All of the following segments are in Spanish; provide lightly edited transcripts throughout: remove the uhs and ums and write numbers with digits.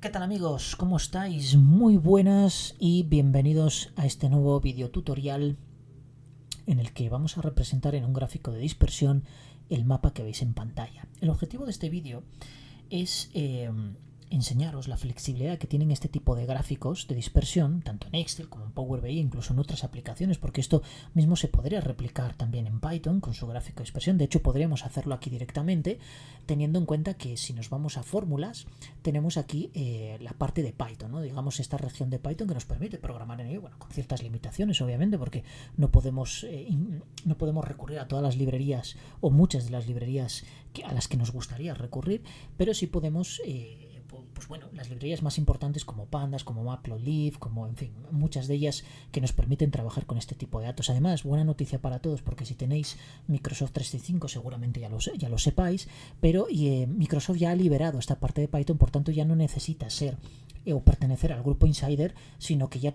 ¿Qué tal amigos? ¿Cómo estáis? Muy buenas y bienvenidos a este nuevo video tutorial en el que vamos a representar en un gráfico de dispersión el mapa que veis en pantalla. El objetivo de este vídeo es enseñaros la flexibilidad que tienen este tipo de gráficos de dispersión, tanto en Excel como en Power BI, incluso en otras aplicaciones, porque esto mismo se podría replicar también en Python con su gráfico de dispersión. De hecho, podríamos hacerlo aquí directamente, teniendo en cuenta que si nos vamos a fórmulas, tenemos aquí la parte de Python, ¿no? Digamos esta región de Python que nos permite programar en ello, bueno, con ciertas limitaciones, obviamente, porque no podemos recurrir a todas las librerías o muchas de las librerías a las que nos gustaría recurrir, pero sí podemos pues bueno, las librerías más importantes como Pandas, como Matplotlib, como en fin, muchas de ellas que nos permiten trabajar con este tipo de datos. Además, buena noticia para todos, porque si tenéis Microsoft 365 seguramente ya lo sepáis, pero Microsoft ya ha liberado esta parte de Python, por tanto ya no necesita ser o pertenecer al grupo Insider, sino que ya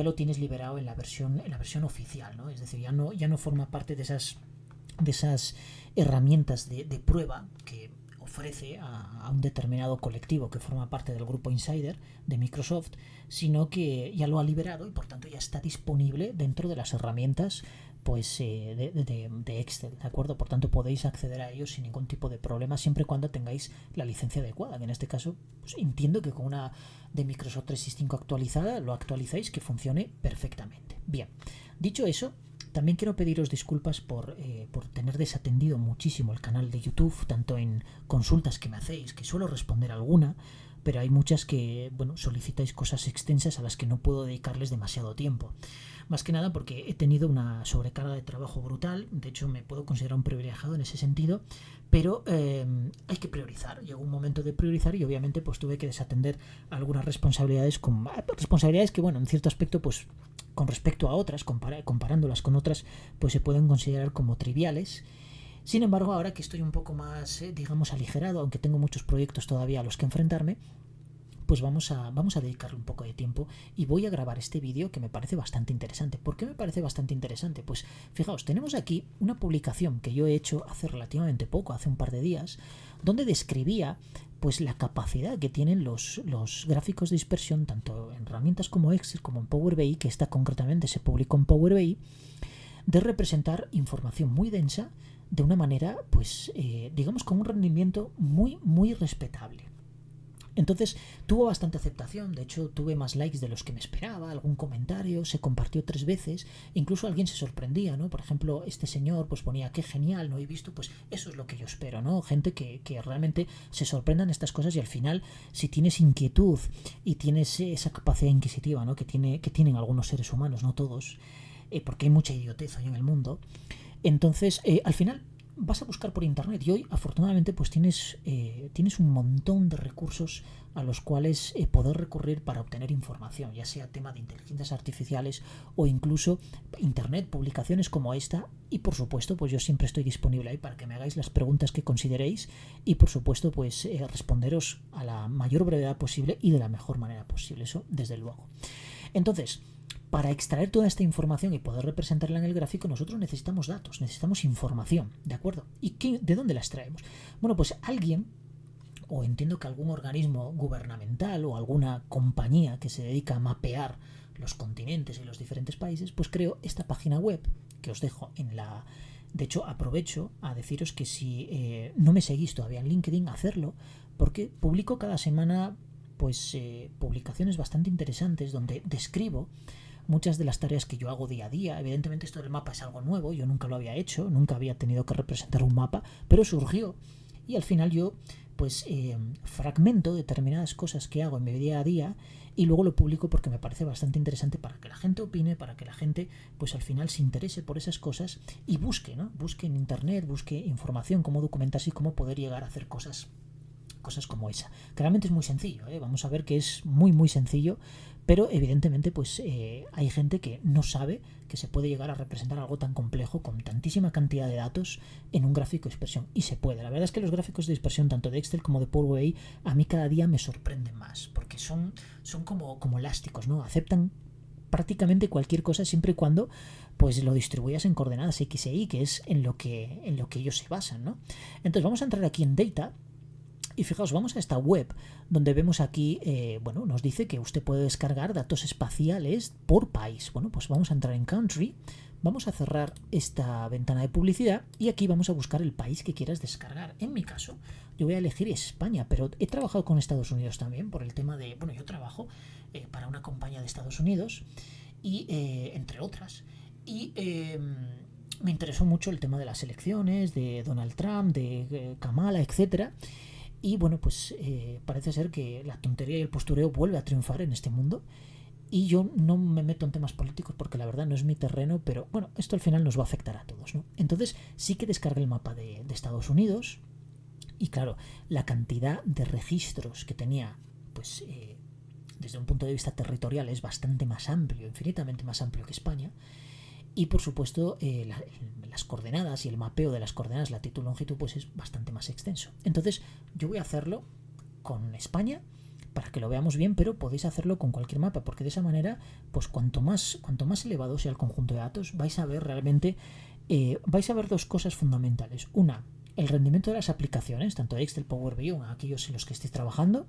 lo tienes liberado en la versión oficial, ¿no? Es decir, ya no forma parte de esas herramientas de prueba que ofrece a un determinado colectivo que forma parte del grupo Insider de Microsoft, sino que ya lo ha liberado y por tanto ya está disponible dentro de las herramientas pues de Excel, ¿de acuerdo? Por tanto podéis acceder a ellos sin ningún tipo de problema siempre y cuando tengáis la licencia adecuada, que en este caso pues entiendo que con una de Microsoft 365 actualizada lo actualizáis que funcione perfectamente. Bien, dicho eso, también quiero pediros disculpas por tener desatendido muchísimo el canal de YouTube, tanto en consultas que me hacéis, que suelo responder alguna, pero hay muchas que, bueno, solicitáis cosas extensas a las que no puedo dedicarles demasiado tiempo. Más que nada porque he tenido una sobrecarga de trabajo brutal, de hecho me puedo considerar un privilegiado en ese sentido, pero hay que priorizar. Llegó un momento de priorizar y obviamente pues tuve que desatender algunas responsabilidades que, bueno, en cierto aspecto pues con respecto a otras, comparándolas con otras, pues se pueden considerar como triviales. Sin embargo, ahora que estoy un poco más, digamos, aligerado, aunque tengo muchos proyectos todavía a los que enfrentarme, pues vamos a dedicarle un poco de tiempo y voy a grabar este vídeo que me parece bastante interesante. ¿Por qué me parece bastante interesante? Pues fijaos, tenemos aquí una publicación que yo he hecho hace relativamente poco, hace un par de días, donde describía pues la capacidad que tienen los gráficos de dispersión tanto en herramientas como Excel como en Power BI, que esta concretamente se publicó en Power BI, de representar información muy densa de una manera pues digamos con un rendimiento muy respetable. Entonces tuvo bastante aceptación, de hecho tuve más likes de los que me esperaba, algún comentario, se compartió 3 veces, incluso alguien se sorprendía, ¿no? Por ejemplo, este señor pues ponía qué genial, no he visto, pues eso es lo que yo espero, ¿no? Gente que realmente se sorprendan estas cosas y al final si tienes inquietud y tienes esa capacidad inquisitiva, ¿no? que tienen algunos seres humanos, no todos, porque hay mucha idiotez hoy en el mundo, entonces al final vas a buscar por internet y hoy afortunadamente pues tienes un montón de recursos a los cuales poder recurrir para obtener información, ya sea tema de inteligencias artificiales o incluso internet, publicaciones como esta, y por supuesto pues yo siempre estoy disponible ahí para que me hagáis las preguntas que consideréis y por supuesto pues responderos a la mayor brevedad posible y de la mejor manera posible, eso desde luego. Entonces, para extraer toda esta información y poder representarla en el gráfico, nosotros necesitamos datos, necesitamos información, ¿de acuerdo? ¿Y de dónde la extraemos? Bueno, pues alguien, o entiendo que algún organismo gubernamental o alguna compañía que se dedica a mapear los continentes y los diferentes países, pues creó esta página web que os dejo en la... De hecho, aprovecho a deciros que si no me seguís todavía en LinkedIn, hacerlo, porque publico cada semana pues publicaciones bastante interesantes donde describo muchas de las tareas que yo hago día a día. Evidentemente esto del mapa es algo nuevo, yo nunca lo había hecho, nunca había tenido que representar un mapa, pero surgió y al final yo pues fragmento determinadas cosas que hago en mi día a día y luego lo publico porque me parece bastante interesante para que la gente opine, para que la gente pues al final se interese por esas cosas y busque, ¿no? Busque en internet, busque información, cómo documentarse y cómo poder llegar a hacer cosas como esa. Claramente es muy sencillo, vamos a ver que es muy sencillo, pero evidentemente pues hay gente que no sabe que se puede llegar a representar algo tan complejo con tantísima cantidad de datos en un gráfico de dispersión, y se puede. La verdad es que los gráficos de dispersión tanto de Excel como de Power BI a mí cada día me sorprenden más, porque son como elásticos, ¿no? Aceptan prácticamente cualquier cosa siempre y cuando pues lo distribuyas en coordenadas X e Y, que es en lo que ellos se basan, ¿no? Entonces vamos a entrar aquí en Data Y fijaos, vamos a esta web donde vemos aquí, bueno, nos dice que usted puede descargar datos espaciales por país. Bueno, pues vamos a entrar en Country, vamos a cerrar esta ventana de publicidad y aquí vamos a buscar el país que quieras descargar. En mi caso, yo voy a elegir España, pero he trabajado con Estados Unidos también por el tema de, bueno, yo trabajo para una compañía de Estados Unidos y entre otras. Y me interesó mucho el tema de las elecciones, de Donald Trump, de Kamala, etcétera. Y bueno, pues parece ser que la tontería y el postureo vuelve a triunfar en este mundo. Y yo no me meto en temas políticos porque la verdad no es mi terreno, pero bueno, esto al final nos va a afectar a todos, ¿no? Entonces sí que descargué el mapa de Estados Unidos y claro, la cantidad de registros que tenía, pues desde un punto de vista territorial es bastante más amplio, infinitamente más amplio que España. Y por supuesto las coordenadas y el mapeo de las coordenadas latitud longitud pues es bastante más extenso. Entonces yo voy a hacerlo con España para que lo veamos bien, pero podéis hacerlo con cualquier mapa, porque de esa manera pues cuanto más elevado sea el conjunto de datos vais a ver realmente vais a ver dos cosas fundamentales. Una, el rendimiento de las aplicaciones, tanto de Excel, Power BI, aquellos en los que estéis trabajando.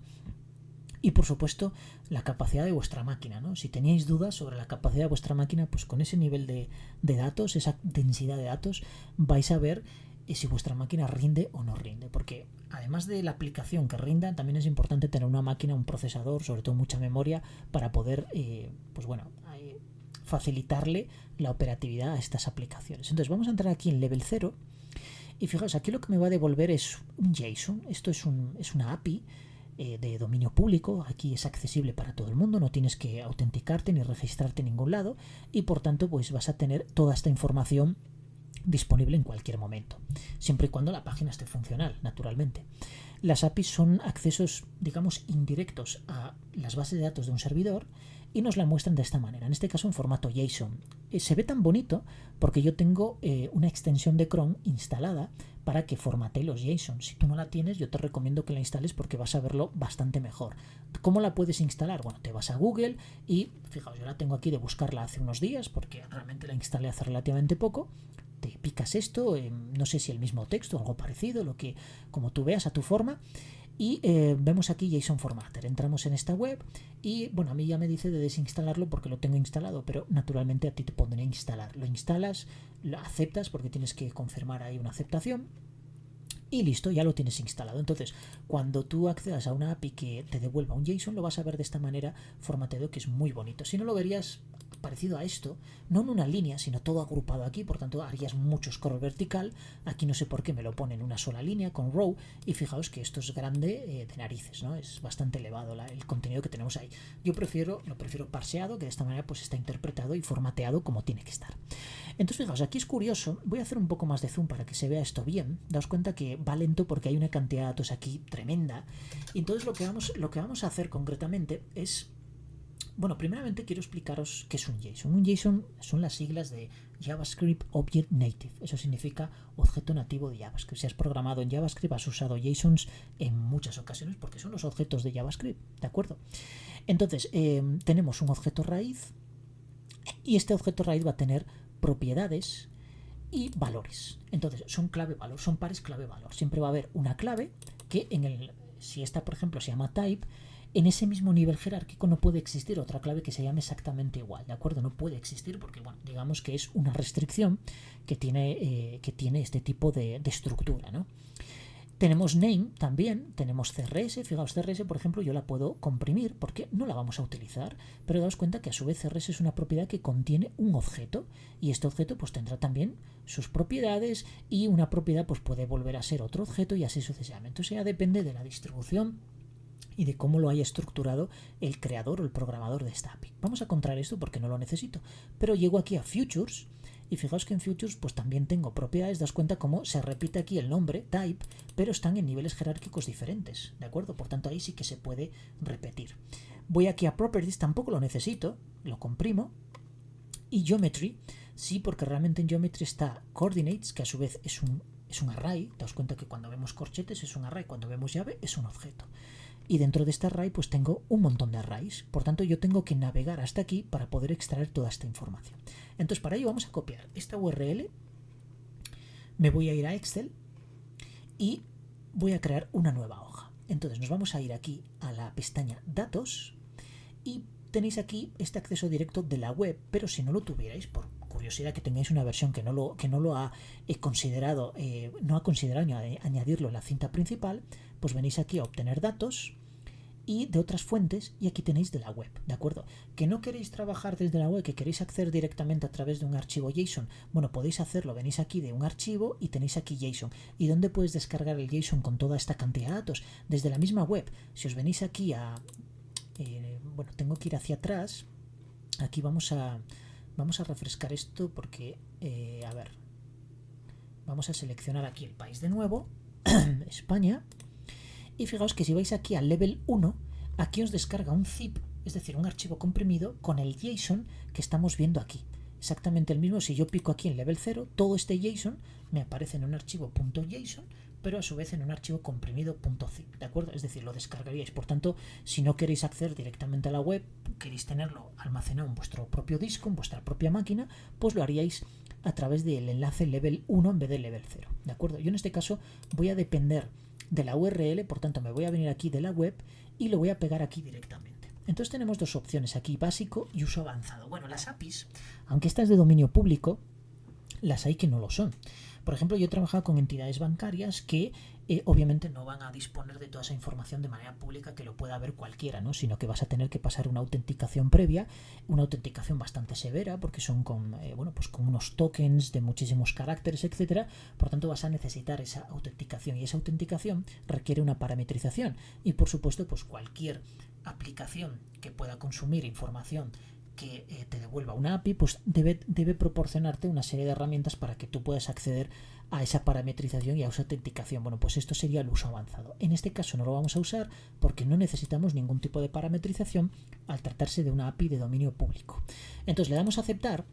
Y por supuesto la capacidad de vuestra máquina, ¿no? Si teníais dudas sobre la capacidad de vuestra máquina, pues con ese nivel de datos, esa densidad de datos, vais a ver si vuestra máquina rinde o no rinde. Porque además de la aplicación que rinda, también es importante tener una máquina, un procesador, sobre todo mucha memoria, para poder, pues bueno, facilitarle la operatividad a estas aplicaciones. Entonces vamos a entrar aquí en Level 0 y fijaos, aquí lo que me va a devolver es un JSON. Esto es una API de dominio público, aquí es accesible para todo el mundo, no tienes que autenticarte ni registrarte en ningún lado y por tanto pues vas a tener toda esta información disponible en cualquier momento, siempre y cuando la página esté funcional, naturalmente. Las APIs son accesos, digamos, indirectos a las bases de datos de un servidor y nos la muestran de esta manera, en este caso en formato JSON. Se ve tan bonito porque yo tengo una extensión de Chrome instalada para que formatee los JSON. Si tú no la tienes, yo te recomiendo que la instales porque vas a verlo bastante mejor. ¿Cómo la puedes instalar? Bueno, te vas a Google y, fijaos, yo la tengo aquí de buscarla hace unos días porque realmente la instalé hace relativamente poco. Te picas esto, no sé si el mismo texto, algo parecido, lo que como tú veas a tu forma. Y vemos aquí JSON Formatter. Entramos en esta web y bueno, a mí ya me dice de desinstalarlo porque lo tengo instalado, pero naturalmente a ti te pondré instalar. Lo instalas, lo aceptas porque tienes que confirmar ahí una aceptación y listo, ya lo tienes instalado. Entonces, cuando tú accedas a una API que te devuelva un JSON, lo vas a ver de esta manera formateado, que es muy bonito. Si no, lo verías parecido a esto, no en una línea, sino todo agrupado aquí, por tanto harías mucho scroll vertical. Aquí no sé por qué me lo pone en una sola línea con row y fijaos que esto es grande de narices, ¿no? Es bastante elevado el contenido que tenemos ahí. Yo lo prefiero parseado, que de esta manera pues está interpretado y formateado como tiene que estar. Entonces fijaos, aquí es curioso, voy a hacer un poco más de zoom para que se vea esto bien. Daos cuenta que va lento porque hay una cantidad de datos aquí tremenda. Y entonces lo que vamos a hacer concretamente es, bueno, primeramente quiero explicaros qué es un JSON. Un JSON son las siglas de JavaScript Object Native. Eso significa objeto nativo de JavaScript. Si has programado en JavaScript, has usado JSONs en muchas ocasiones porque son los objetos de JavaScript, ¿de acuerdo? Entonces, tenemos un objeto raíz y este objeto raíz va a tener propiedades y valores. Entonces, son clave-valor, son pares clave-valor. Siempre va a haber una clave que si esta, por ejemplo, se llama type, en ese mismo nivel jerárquico no puede existir otra clave que se llame exactamente igual, ¿de acuerdo? No puede existir porque, bueno, digamos que es una restricción que tiene este tipo de estructura, ¿no? Tenemos name también, tenemos CRS, fijaos, CRS por ejemplo yo la puedo comprimir porque no la vamos a utilizar, pero daos cuenta que a su vez CRS es una propiedad que contiene un objeto y este objeto pues tendrá también sus propiedades y una propiedad pues puede volver a ser otro objeto y así sucesivamente. Entonces ya depende de la distribución y de cómo lo haya estructurado el creador o el programador de esta API. Vamos a contraer esto porque no lo necesito, pero llego aquí a Futures y fijaos que en Futures pues también tengo propiedades. Das cuenta cómo se repite aquí el nombre, type, pero están en niveles jerárquicos diferentes, ¿de acuerdo? Por tanto ahí sí que se puede repetir. Voy aquí a Properties, tampoco lo necesito, lo comprimo. Y Geometry, sí, porque realmente en Geometry está Coordinates, que a su vez es un array. Daos cuenta que cuando vemos corchetes es un array, cuando vemos llave es un objeto. Y dentro de este array pues tengo un montón de arrays. Por tanto yo tengo que navegar hasta aquí para poder extraer toda esta información. Entonces para ello vamos a copiar esta URL, me voy a ir a Excel y voy a crear una nueva hoja. Entonces nos vamos a ir aquí a la pestaña Datos y tenéis aquí este acceso directo de la web, pero si no lo tuvierais, por curiosidad que tengáis una versión que no lo ha considerado, no ha considerado añadirlo en la cinta principal, pues venís aquí a obtener datos y de otras fuentes, y aquí tenéis de la web, ¿de acuerdo? Que no queréis trabajar desde la web, que queréis acceder directamente a través de un archivo JSON, bueno, podéis hacerlo, venís aquí de un archivo y tenéis aquí JSON. ¿Y dónde puedes descargar el JSON con toda esta cantidad de datos? Desde la misma web. Si os venís aquí a... bueno, tengo que ir hacia atrás, aquí vamos a refrescar esto porque, a ver, vamos a seleccionar aquí el país de nuevo, España. Y fijaos que si vais aquí al level 1, aquí os descarga un zip, es decir, un archivo comprimido con el JSON que estamos viendo aquí. Exactamente el mismo, si yo pico aquí en level 0, todo este JSON me aparece en un archivo .json, pero a su vez en un archivo comprimido .zip, ¿de acuerdo? Es decir, lo descargaríais. Por tanto, si no queréis acceder directamente a la web, queréis tenerlo almacenado en vuestro propio disco, en vuestra propia máquina, pues lo haríais a través del enlace level 1 en vez de level 0, ¿de acuerdo? Yo en este caso voy a depender de la URL, por tanto me voy a venir aquí de la web y lo voy a pegar aquí directamente. Entonces tenemos dos opciones aquí, básico y uso avanzado. Bueno, las APIs, aunque estas de dominio público, las hay que no lo son. Por ejemplo, yo he trabajado con entidades bancarias que obviamente no van a disponer de toda esa información de manera pública que lo pueda ver cualquiera, ¿no? Sino que vas a tener que pasar una autenticación previa, una autenticación bastante severa, porque son con, bueno, pues con unos tokens de muchísimos caracteres, etcétera. Por tanto, vas a necesitar esa autenticación y esa autenticación requiere una parametrización. Y por supuesto, pues cualquier aplicación que pueda consumir información que te devuelva una API, pues debe proporcionarte una serie de herramientas para que tú puedas acceder a esa parametrización y a esa autenticación. Bueno, pues esto sería el uso avanzado. En este caso no lo vamos a usar porque no necesitamos ningún tipo de parametrización al tratarse de una API de dominio público. Entonces le damos a aceptar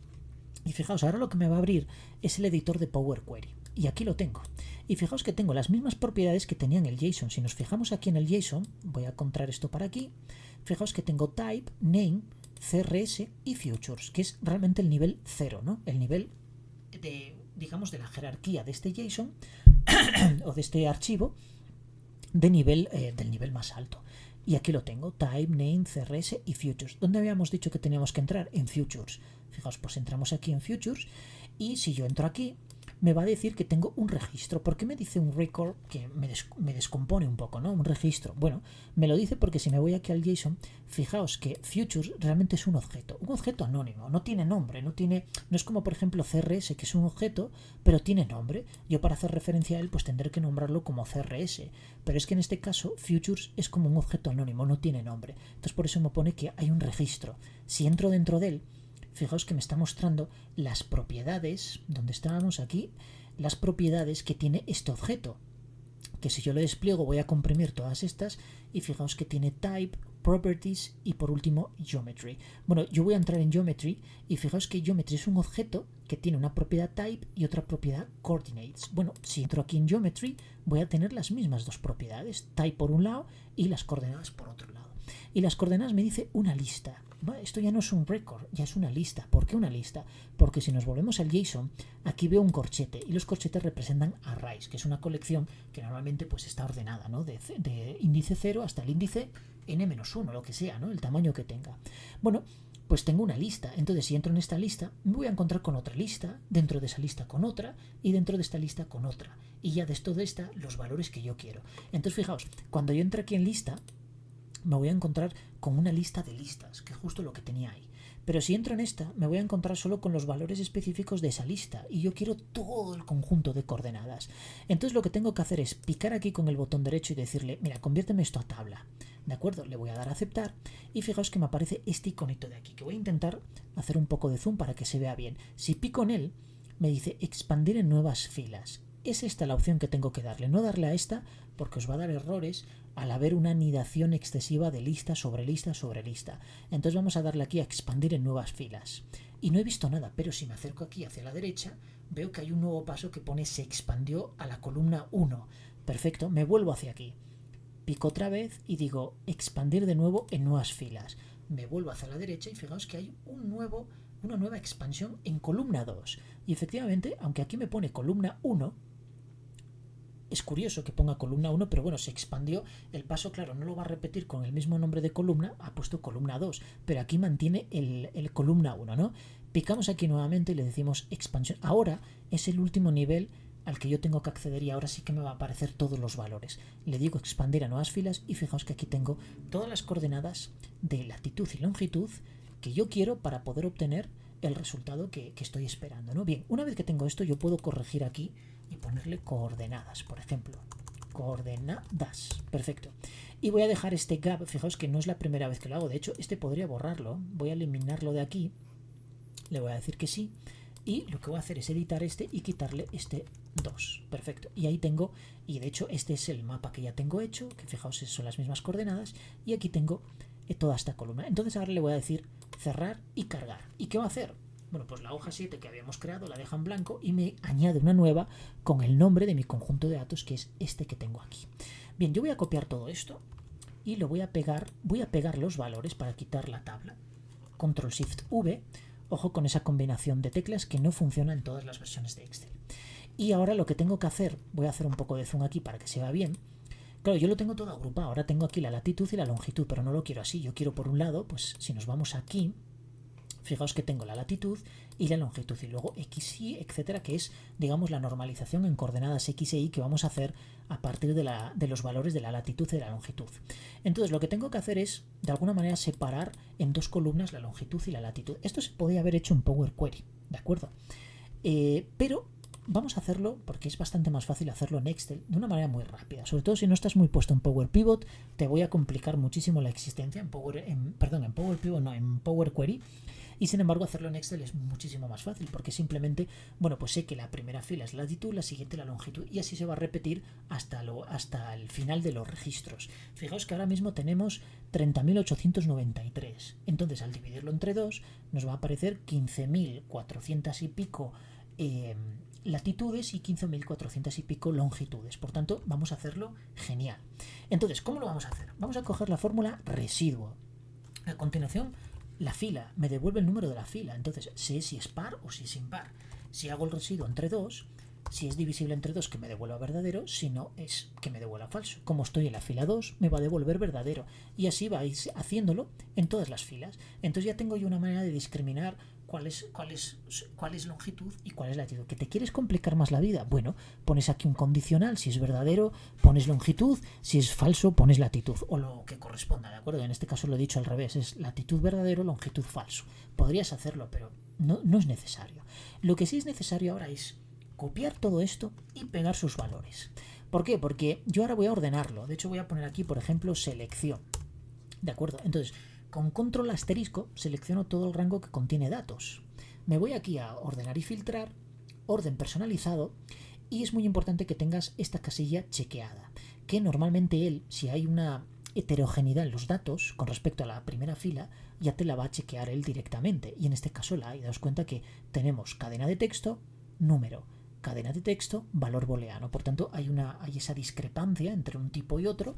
y fijaos, ahora lo que me va a abrir es el editor de Power Query. Y aquí lo tengo. Y fijaos que tengo las mismas propiedades que tenía en el JSON. Si nos fijamos aquí en el JSON, voy a encontrar esto para aquí. Fijaos que tengo type, name, CRS y futures, que es realmente el nivel 0, ¿no? El nivel de, digamos, de la jerarquía de este JSON o de este archivo de nivel, del nivel más alto. Y aquí lo tengo, type, name, CRS y futures. ¿Dónde habíamos dicho que teníamos que entrar? En futures. Fijaos, pues entramos aquí en futures y si yo entro aquí, me va a decir que tengo un registro. ¿Por qué me dice un record? Que me descompone un poco, ¿no? Un registro. Bueno, me lo dice porque si me voy aquí al JSON, fijaos que futures realmente es un objeto anónimo, no tiene nombre, no es como por ejemplo CRS, que es un objeto, pero tiene nombre. Yo para hacer referencia a él, pues tendré que nombrarlo como CRS, pero es que en este caso futures es como un objeto anónimo, no tiene nombre. Entonces por eso me pone que hay un registro. Si entro dentro de él, fijaos que me está mostrando las propiedades, donde estábamos aquí, las propiedades que tiene este objeto. Que si yo lo despliego voy a comprimir todas estas y fijaos que tiene type, properties y por último geometry. Bueno, yo voy a entrar en geometry y fijaos que geometry es un objeto que tiene una propiedad type y otra propiedad coordinates. Bueno, si entro aquí en geometry voy a tener las mismas dos propiedades, type por un lado y las coordenadas por otro lado. Y las coordenadas me dice una lista. Esto ya no es un record, ya es una lista. ¿Por qué una lista? Porque si nos volvemos al JSON, aquí veo un corchete y los corchetes representan arrays, que es una colección que normalmente pues está ordenada, ¿no? De índice 0 hasta el índice n-1, lo que sea, ¿no? El tamaño que tenga. Bueno, pues tengo una lista. Entonces si entro en esta lista, me voy a encontrar con otra lista, dentro de esa lista con otra y dentro de esta lista con otra. Y ya de esto de esta, los valores que yo quiero. Entonces fijaos, cuando yo entro aquí en lista, me voy a encontrar con una lista de listas, que es justo lo que tenía ahí. Pero si entro en esta, me voy a encontrar solo con los valores específicos de esa lista y yo quiero todo el conjunto de coordenadas. Entonces lo que tengo que hacer es picar aquí con el botón derecho y decirle, mira, conviérteme esto a tabla. ¿De acuerdo? Le voy a dar a aceptar y fijaos que me aparece este iconito de aquí, que voy a intentar hacer un poco de zoom para que se vea bien. Si pico en él, me dice expandir en nuevas filas. Es esta la opción que tengo que darle, no darle a esta porque os va a dar errores al haber una anidación excesiva de lista sobre lista sobre lista. Entonces vamos a darle aquí a expandir en nuevas filas. Y no he visto nada, pero si me acerco aquí hacia la derecha, veo que hay un nuevo paso que pone se expandió a la columna 1. Perfecto, me vuelvo hacia aquí. Pico otra vez y digo expandir de nuevo en nuevas filas. Me vuelvo hacia la derecha y fijaos que hay una nueva expansión en columna 2. Y efectivamente, aunque aquí me pone columna 1, Es curioso que ponga columna 1, pero bueno, se expandió el paso, claro, no lo va a repetir con el mismo nombre de columna, ha puesto columna 2, pero aquí mantiene el columna 1, ¿no? Picamos aquí nuevamente y le decimos expansión. Ahora es el último nivel al que yo tengo que acceder y ahora sí que me va a aparecer todos los valores. Le digo expandir a nuevas filas y fijaos que aquí tengo todas las coordenadas de latitud y longitud que yo quiero para poder obtener el resultado que estoy esperando, ¿no? Bien, una vez que tengo esto yo puedo corregir aquí y ponerle coordenadas, por ejemplo. Coordenadas, perfecto. Y voy a dejar este gap, fijaos que no es la primera vez que lo hago, de hecho este podría borrarlo, voy a eliminarlo de aquí, le voy a decir que sí, y lo que voy a hacer es editar este y quitarle este 2, perfecto. Y ahí tengo, y de hecho este es el mapa que ya tengo hecho, que fijaos son las mismas coordenadas, y aquí tengo toda esta columna. Entonces ahora le voy a decir cerrar y cargar. ¿Y qué va a hacer? Bueno, pues la hoja 7 que habíamos creado la deja en blanco y me añade una nueva con el nombre de mi conjunto de datos, que es este que tengo aquí. Bien, yo voy a copiar todo esto y lo voy a pegar los valores para quitar la tabla. Control Shift V, ojo con esa combinación de teclas que no funciona en todas las versiones de Excel. Y ahora lo que tengo que hacer, voy a hacer un poco de zoom aquí para que se vea bien. Claro, yo lo tengo todo agrupado, ahora tengo aquí la latitud y la longitud, pero no lo quiero así. Yo quiero por un lado, pues si nos vamos aquí, fijaos que tengo la latitud y la longitud y luego X, Y, etcétera, que es, digamos, la normalización en coordenadas X e Y que vamos a hacer a partir de los valores de la latitud y de la longitud. Entonces lo que tengo que hacer es, de alguna manera, separar en dos columnas la longitud y la latitud. Esto se podría haber hecho en Power Query, ¿de acuerdo? Pero vamos a hacerlo porque es bastante más fácil hacerlo en Excel de una manera muy rápida. Sobre todo si no estás muy puesto en Power Pivot, te voy a complicar muchísimo la existencia en Power Pivot, no, en Power Query. Y sin embargo hacerlo en Excel es muchísimo más fácil porque simplemente, bueno, pues sé que la primera fila es la latitud, la siguiente la longitud y así se va a repetir hasta el final de los registros. Fijaos que ahora mismo tenemos 30.893. Entonces al dividirlo entre 2 nos va a aparecer 15.400 y pico latitudes y 15.400 y pico longitudes. Por tanto, vamos a hacerlo genial. Entonces, ¿cómo lo vamos a hacer? Vamos a coger la fórmula residuo. A continuación, la fila me devuelve el número de la fila. Entonces, sé si es par o si es impar. Si hago el residuo entre 2, si es divisible entre 2, que me devuelva verdadero. Si no, es que me devuelva falso. Como estoy en la fila 2, me va a devolver verdadero. Y así vais haciéndolo en todas las filas. Entonces ya tengo yo una manera de discriminar cuál es longitud y cuál es latitud. ¿Que te quieres complicar más la vida? Bueno, pones aquí un condicional. Si es verdadero, pones longitud. Si es falso, pones latitud. O lo que corresponda, ¿de acuerdo? En este caso lo he dicho al revés. Es latitud verdadero, longitud falso. Podrías hacerlo, pero no es necesario. Lo que sí es necesario ahora es copiar todo esto y pegar sus valores. ¿Por qué? Porque yo ahora voy a ordenarlo. De hecho voy a poner aquí, por ejemplo, selección. ¿De acuerdo? Entonces, con control asterisco selecciono todo el rango que contiene datos. Me voy aquí a ordenar y filtrar, orden personalizado, y es muy importante que tengas esta casilla chequeada, que normalmente él, si hay una heterogeneidad en los datos con respecto a la primera fila, ya te la va a chequear él directamente, y en este caso la hay. Daos cuenta que tenemos cadena de texto, número, cadena de texto, valor booleano. Por tanto, hay esa discrepancia entre un tipo y otro,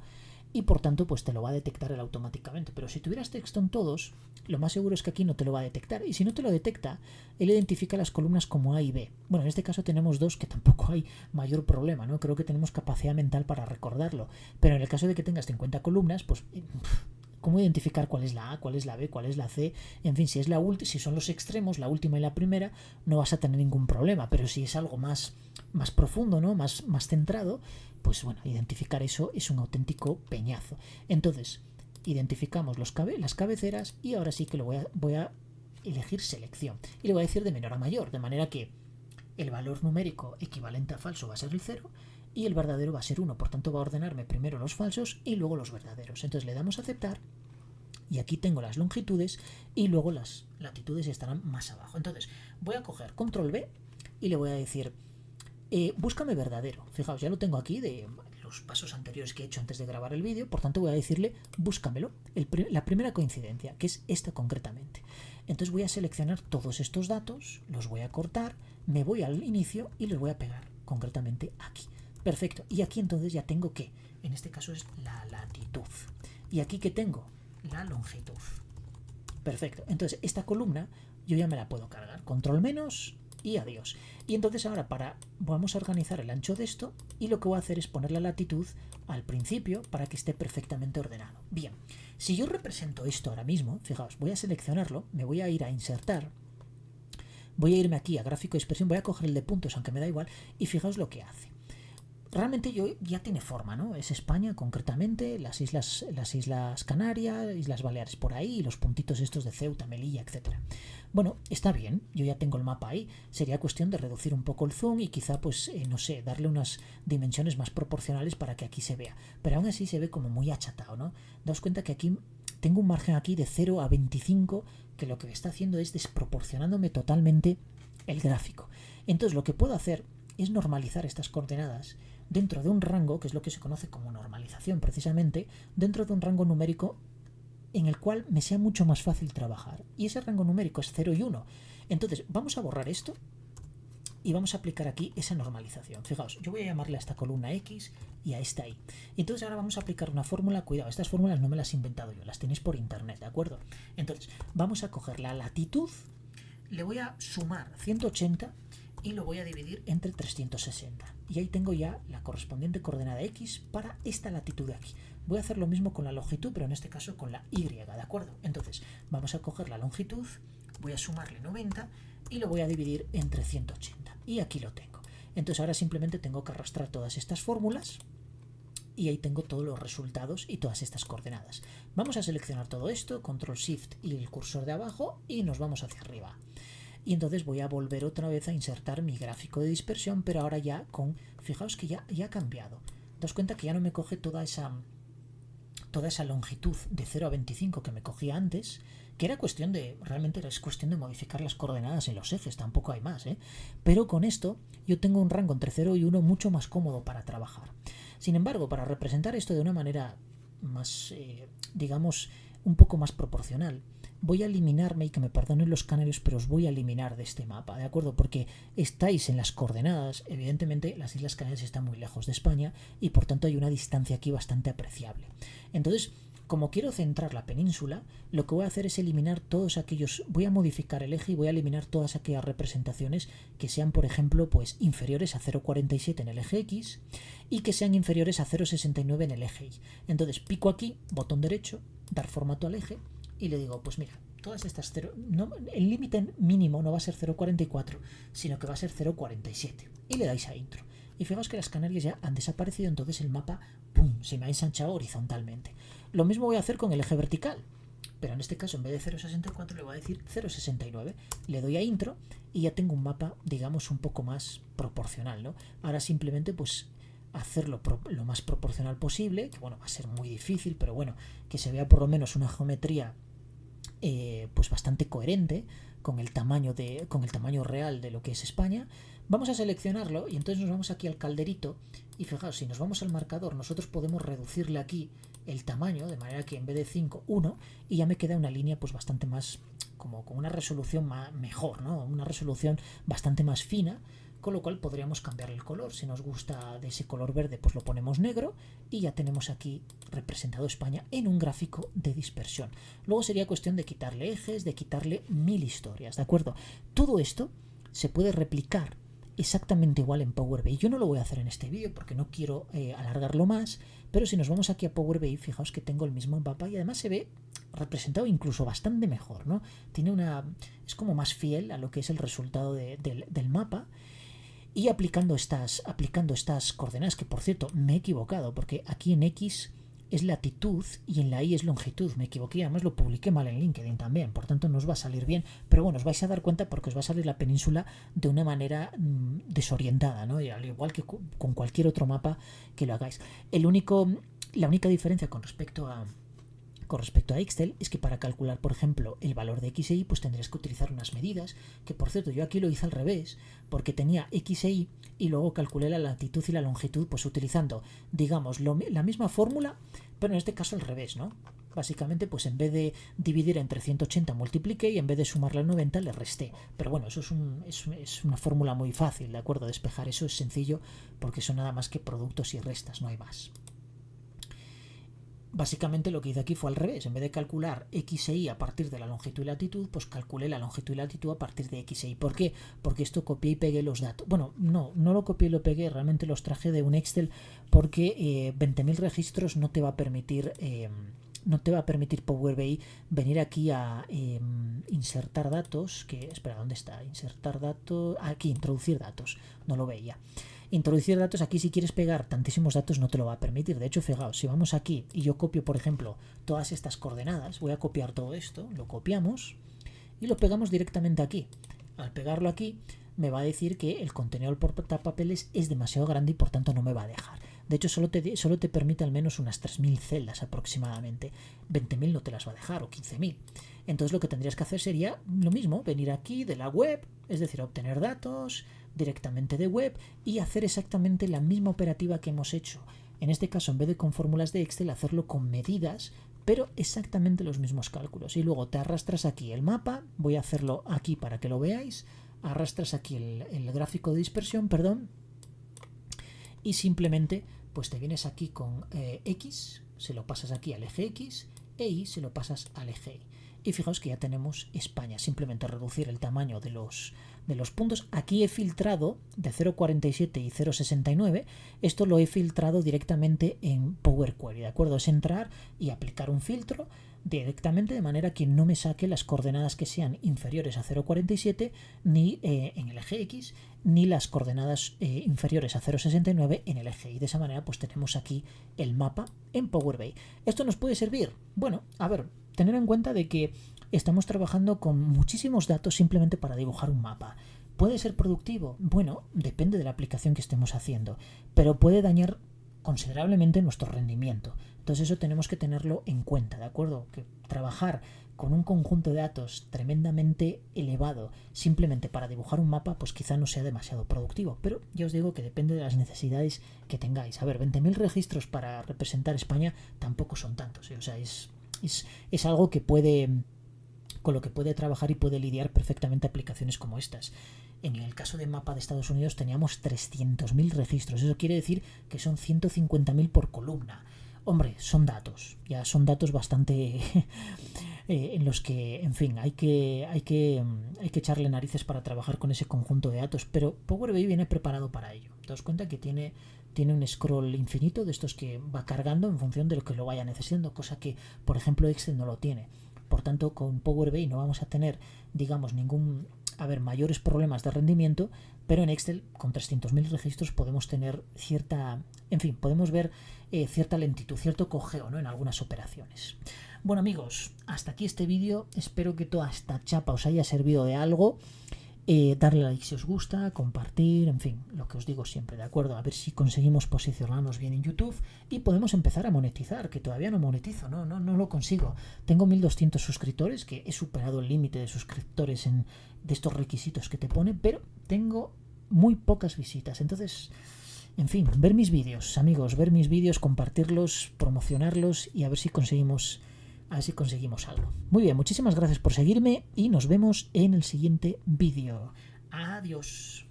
y por tanto pues te lo va a detectar él automáticamente. Pero si tuvieras texto en todos, lo más seguro es que aquí no te lo va a detectar, y si no te lo detecta, él identifica las columnas como A y B. Bueno, en este caso tenemos dos, que tampoco hay mayor problema, ¿no? Creo que tenemos capacidad mental para recordarlo, pero en el caso de que tengas 50 columnas, pues ¿cómo identificar cuál es la A, cuál es la B, cuál es la C? En fin, si son los extremos, la última y la primera, no vas a tener ningún problema, pero si es algo más profundo, ¿no? Más centrado, pues bueno, identificar eso es un auténtico peñazo. Entonces, identificamos las cabeceras y ahora sí que voy a elegir selección. Y le voy a decir de menor a mayor, de manera que el valor numérico equivalente a falso va a ser el 0 y el verdadero va a ser 1. Por tanto, va a ordenarme primero los falsos y luego los verdaderos. Entonces le damos a aceptar y aquí tengo las longitudes y luego las latitudes estarán más abajo. Entonces voy a coger control B y le voy a decir búscame verdadero. Fijaos, ya lo tengo aquí de los pasos anteriores que he hecho antes de grabar el vídeo, por tanto voy a decirle búscamelo, la primera coincidencia, que es esta concretamente. Entonces voy a seleccionar todos estos datos, los voy a cortar, me voy al inicio y los voy a pegar concretamente aquí. Perfecto, y aquí entonces ya tengo que, en este caso es la latitud, y aquí que tengo la longitud. Perfecto, entonces esta columna yo ya me la puedo cargar, control menos y adiós. Y entonces ahora vamos a organizar el ancho de esto y lo que voy a hacer es poner la latitud al principio para que esté perfectamente ordenado. Bien, si yo represento esto ahora mismo, fijaos, voy a seleccionarlo, me voy a ir a insertar, voy a irme aquí a gráfico de dispersión, voy a coger el de puntos, aunque me da igual, y fijaos lo que hace. Realmente ya tiene forma, ¿no? Es España concretamente, las islas Canarias, Islas Baleares por ahí, y los puntitos estos de Ceuta, Melilla, etcétera. Bueno, está bien, yo ya tengo el mapa ahí, sería cuestión de reducir un poco el zoom y quizá, pues, no sé, darle unas dimensiones más proporcionales para que aquí se vea. Pero aún así se ve como muy achatado, ¿no? Daos cuenta que aquí tengo un margen aquí de 0 a 25, que lo que está haciendo es desproporcionándome totalmente el gráfico. Entonces lo que puedo hacer es normalizar estas coordenadas dentro de un rango, que es lo que se conoce como normalización precisamente, dentro de un rango numérico en el cual me sea mucho más fácil trabajar. Y ese rango numérico es 0 y 1. Entonces vamos a borrar esto y vamos a aplicar aquí esa normalización. Fijaos, yo voy a llamarle a esta columna X y a esta Y. Entonces ahora vamos a aplicar una fórmula. Cuidado, estas fórmulas no me las he inventado yo, las tenéis por internet, ¿de acuerdo? Entonces vamos a coger la latitud, le voy a sumar 180 y lo voy a dividir entre 360. Y ahí tengo ya la correspondiente coordenada X para esta latitud de aquí. Voy a hacer lo mismo con la longitud, pero en este caso con la Y, ¿de acuerdo? Entonces vamos a coger la longitud, voy a sumarle 90 y lo voy a dividir entre 180. Y aquí lo tengo. Entonces ahora simplemente tengo que arrastrar todas estas fórmulas y ahí tengo todos los resultados y todas estas coordenadas. Vamos a seleccionar todo esto, Control Shift y el cursor de abajo y nos vamos hacia arriba. Y entonces voy a volver otra vez a insertar mi gráfico de dispersión, pero ahora ya fijaos que ya ha cambiado. Daos cuenta que ya no me coge toda esa longitud de 0 a 25 que me cogía antes, que realmente es cuestión de modificar las coordenadas en los ejes, tampoco hay más, ¿eh? Pero con esto yo tengo un rango entre 0 y 1 mucho más cómodo para trabajar. Sin embargo, para representar esto de una manera más, digamos, un poco más proporcional, voy a eliminarme, y que me perdonen los canarios, pero os voy a eliminar de este mapa, ¿de acuerdo? Porque estáis en las coordenadas, evidentemente las Islas Canarias están muy lejos de España y por tanto hay una distancia aquí bastante apreciable. Entonces, como quiero centrar la península, lo que voy a hacer es eliminar todos aquellos, voy a modificar el eje y voy a eliminar todas aquellas representaciones que sean, por ejemplo, pues inferiores a 0,47 en el eje X y que sean inferiores a 0,69 en el eje Y. Entonces pico aquí, botón derecho, dar formato al eje, y le digo, pues mira, todas estas el límite mínimo no va a ser 0,44, sino que va a ser 0,47. Y le dais a intro. Y fijaos que las Canarias ya han desaparecido, entonces el mapa, ¡pum!, se me ha ensanchado horizontalmente. Lo mismo voy a hacer con el eje vertical, pero en este caso en vez de 0,64 le voy a decir 0,69. Le doy a intro y ya tengo un mapa, digamos, un poco más proporcional, ¿no? Ahora simplemente, pues, hacerlo lo más proporcional posible, que bueno, va a ser muy difícil, pero bueno, que se vea por lo menos una geometría pues bastante coherente con el tamaño real de lo que es España. Vamos a seleccionarlo y entonces nos vamos aquí al calderito y fijaos, si nos vamos al marcador nosotros podemos reducirle aquí el tamaño de manera que en vez de 5, 1, y ya me queda una línea pues bastante más, como con una resolución mejor, ¿no? Una resolución bastante más fina, con lo cual podríamos cambiar el color. Si nos gusta de ese color verde, pues lo ponemos negro y ya tenemos aquí representado España en un gráfico de dispersión. Luego sería cuestión de quitarle ejes, de quitarle 1000 historias, ¿de acuerdo? Todo esto se puede replicar exactamente igual en Power BI. Yo no lo voy a hacer en este vídeo porque no quiero alargarlo más, pero si nos vamos aquí a Power BI, fijaos que tengo el mismo mapa y además se ve representado incluso bastante mejor, ¿no? Es como más fiel a lo que es el resultado del mapa. Y aplicando estas coordenadas, que por cierto me he equivocado, porque aquí en X es latitud y en la Y es longitud. Me equivoqué, además lo publiqué mal en LinkedIn también, por tanto no os va a salir bien. Pero bueno, os vais a dar cuenta porque os va a salir la península de una manera desorientada, ¿no? Y al igual que con cualquier otro mapa que lo hagáis. La única diferencia con respecto a Excel es que para calcular, por ejemplo, el valor de X e Y, pues tendrías que utilizar unas medidas, que por cierto yo aquí lo hice al revés, porque tenía X e Y y luego calculé la latitud y la longitud pues utilizando, digamos, la misma fórmula, pero en este caso al revés, ¿no? Básicamente, pues en vez de dividir entre 180 multipliqué y en vez de sumarle al 90 le resté. Pero bueno, eso es una fórmula muy fácil, ¿de acuerdo? Despejar eso es sencillo porque son nada más que productos y restas, no hay más. básicamente lo que hice aquí fue al revés. En vez de calcular X e Y a partir de la longitud y latitud, pues calculé la longitud y latitud a partir de X e Y. ¿Por qué? Porque esto copié y pegué los datos. Bueno, no lo copié y lo pegué, realmente los traje de un Excel porque 20.000 registros no te va a permitir... no te va a permitir Power BI venir aquí a insertar datos, que, espera, ¿dónde está? Insertar datos, aquí, introducir datos, no lo veía. Introducir datos, aquí si quieres pegar tantísimos datos no te lo va a permitir. De hecho, fijaos, si vamos aquí y yo copio, por ejemplo, todas estas coordenadas, voy a copiar todo esto, lo copiamos y lo pegamos directamente aquí. Al pegarlo aquí, me va a decir que el contenedor portapapeles es demasiado grande y por tanto no me va a dejar. De hecho, solo te permite al menos unas 3.000 celdas aproximadamente. 20.000 no te las va a dejar, o 15.000. Entonces lo que tendrías que hacer sería lo mismo, venir aquí de la web, es decir, obtener datos directamente de web y hacer exactamente la misma operativa que hemos hecho. En este caso, en vez de con fórmulas de Excel, hacerlo con medidas, pero exactamente los mismos cálculos. Y luego te arrastras aquí el mapa, voy a hacerlo aquí para que lo veáis, arrastras aquí el gráfico de dispersión, perdón, y simplemente pues te vienes aquí con X, se lo pasas aquí al eje X, e Y se lo pasas al eje Y. Y fijaos que ya tenemos España, simplemente reducir el tamaño de los puntos. Aquí he filtrado de 0.47 y 0.69, esto lo he filtrado directamente en Power Query, ¿de acuerdo? Es entrar y aplicar un filtro directamente de manera que no me saque las coordenadas que sean inferiores a 0.47 ni en el eje X, ni las coordenadas inferiores a 0.69 en el eje Y. De esa manera pues tenemos aquí el mapa en Power BI. ¿Esto nos puede servir? Bueno, a ver, tener en cuenta de que estamos trabajando con muchísimos datos simplemente para dibujar un mapa. ¿Puede ser productivo? Bueno, depende de la aplicación que estemos haciendo, pero puede dañar considerablemente nuestro rendimiento. Entonces eso tenemos que tenerlo en cuenta, ¿de acuerdo? Que trabajar con un conjunto de datos tremendamente elevado simplemente para dibujar un mapa pues quizá no sea demasiado productivo, pero ya os digo que depende de las necesidades que tengáis. A ver, 20.000 registros para representar España tampoco son tantos, ¿eh? O sea, es algo que con lo que puede trabajar y puede lidiar perfectamente aplicaciones como estas. En el caso de mapa de Estados Unidos teníamos 300.000 registros, eso quiere decir que son 150.000 por columna. Hombre, son datos, ya son datos bastante en los que, en fin, hay que echarle narices para trabajar con ese conjunto de datos, pero Power BI viene preparado para ello. Te das cuenta que tiene un scroll infinito de estos que va cargando en función de lo que lo vaya necesitando, cosa que, por ejemplo, Excel no lo tiene. Por tanto, con Power BI no vamos a tener, digamos, mayores problemas de rendimiento, pero en Excel con 300.000 registros podemos tener podemos ver cierta lentitud, cierto cojeo, ¿no?, en algunas operaciones. Bueno, amigos, hasta aquí este vídeo. Espero que toda esta chapa os haya servido de algo. Darle like si os gusta, compartir, en fin, lo que os digo siempre, ¿de acuerdo? A ver si conseguimos posicionarnos bien en YouTube y podemos empezar a monetizar, que todavía no monetizo, no lo consigo. Tengo 1.200 suscriptores, que he superado el límite de suscriptores de estos requisitos que te pone, pero tengo muy pocas visitas. Entonces, en fin, ver mis vídeos, amigos, ver mis vídeos, compartirlos, promocionarlos y a ver si conseguimos algo. Muy bien, muchísimas gracias por seguirme y nos vemos en el siguiente vídeo. Adiós.